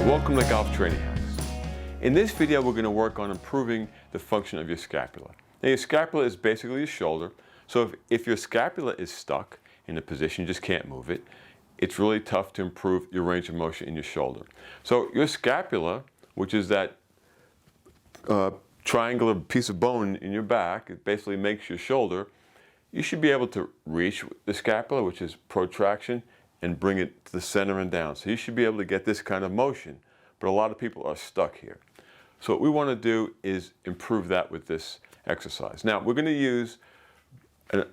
Welcome to Golf Training Hacks. In this video, we're going to work on improving the function of your scapula. Now, your scapula is basically your shoulder, so if your scapula is stuck in a position, you just can't move it, it's really tough to improve your range of motion in your shoulder. So your scapula, which is that triangular piece of bone in your back, it basically makes your shoulder, you should be able to reach the scapula, which is protraction, and bring it to the center and down. So you should be able to get this kind of motion, but a lot of people are stuck here. So what we want to do is improve that with this exercise. Now we're going to use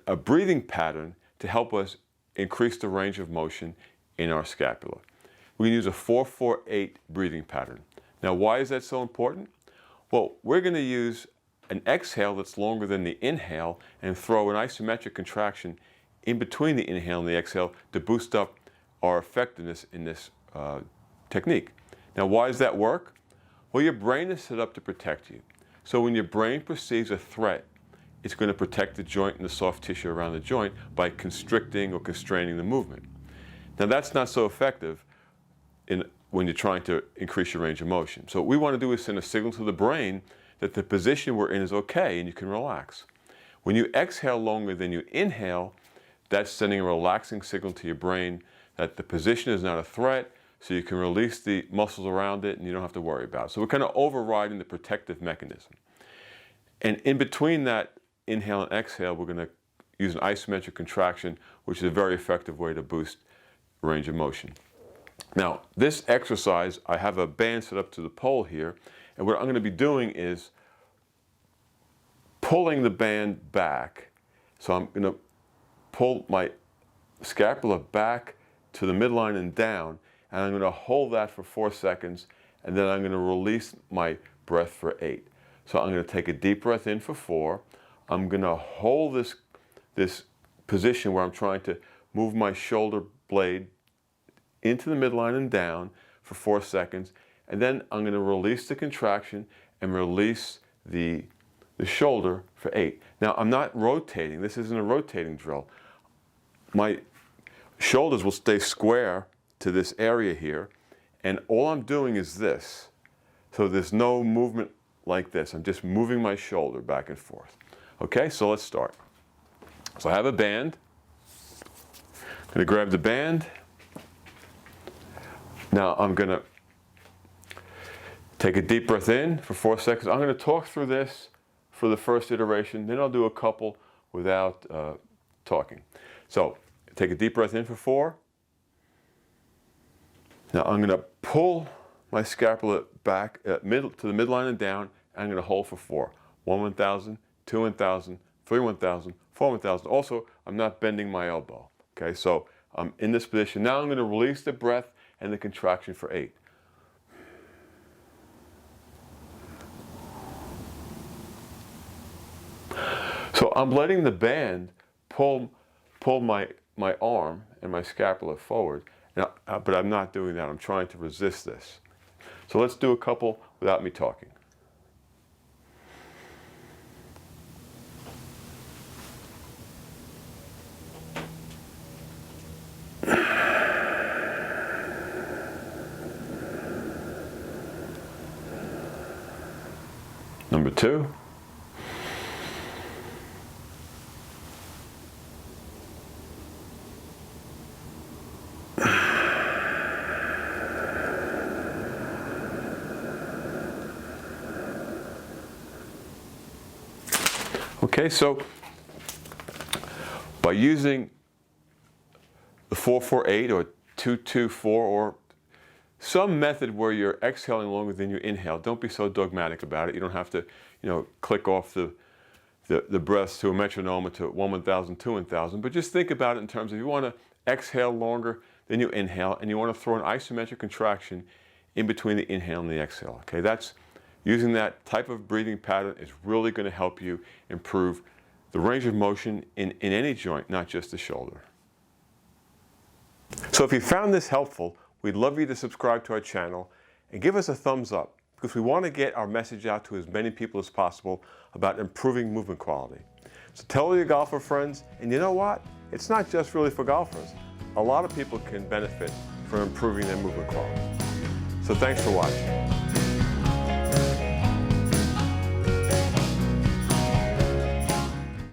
a breathing pattern to help us increase the range of motion in our scapula. We're going to use a 4-4-8 breathing pattern. Now why is that so important? Well, we're going to use an exhale that's longer than the inhale and throw an isometric contraction in between the inhale and the exhale to boost up our effectiveness in this technique. Now, why does that work? Well, your brain is set up to protect you. So when your brain perceives a threat, it's going to protect the joint and the soft tissue around the joint by constricting or constraining the movement. Now, that's not so effective when you're trying to increase your range of motion. So what we want to do is send a signal to the brain that the position we're in is okay and you can relax. When you exhale longer than you inhale, that's sending a relaxing signal to your brain that the position is not a threat, so you can release the muscles around it and you don't have to worry about it. So we're kind of overriding the protective mechanism. And in between that inhale and exhale, we're going to use an isometric contraction, which is a very effective way to boost range of motion. Now, this exercise, I have a band set up to the pole here, and what I'm going to be doing is pulling the band back. So I'm going to pull my scapula back to the midline and down, and I'm going to hold that for 4 seconds, and then I'm going to release my breath for 8. So I'm going to take a deep breath in for 4. I'm going to hold this position where I'm trying to move my shoulder blade into the midline and down for 4 seconds, and then I'm going to release the contraction and release the shoulder for 8. Now, I'm not rotating. This isn't a rotating drill. My shoulders will stay square to this area here, and all I'm doing is this. So there's no movement like this. I'm just moving my shoulder back and forth. Okay, so let's start. So I have a band. I'm going to grab the band. Now I'm going to take a deep breath in for 4 seconds. I'm going to talk through this for the first iteration, then I'll do a couple without talking. So take a deep breath in for 4. Now I'm going to pull my scapula back to the midline and down, and I'm going to hold for 4. 1 1,000, 2 1,000, 3 1,000, 4 1,000. Also, I'm not bending my elbow. Okay, so I'm in this position. Now I'm going to release the breath and the contraction for 8. So I'm letting the band pull my arm and my scapula forward, but I'm not doing that. I'm trying to resist this. So let's do a couple without me talking. Number 2. Okay, so by using the 4-4-8 or 2-2-4 or some method where you're exhaling longer than you inhale, don't be so dogmatic about it. You don't have to, click off the breaths to a metronome or to 1 1,000, 2 1,000, but just think about it in terms of you want to exhale longer than you inhale, and you want to throw an isometric contraction in between the inhale and the exhale. Okay, using that type of breathing pattern is really going to help you improve the range of motion in any joint, not just the shoulder. So if you found this helpful, we'd love you to subscribe to our channel and give us a thumbs up, because we want to get our message out to as many people as possible about improving movement quality. So tell all your golfer friends, and you know what? It's not just really for golfers. A lot of people can benefit from improving their movement quality. So thanks for watching.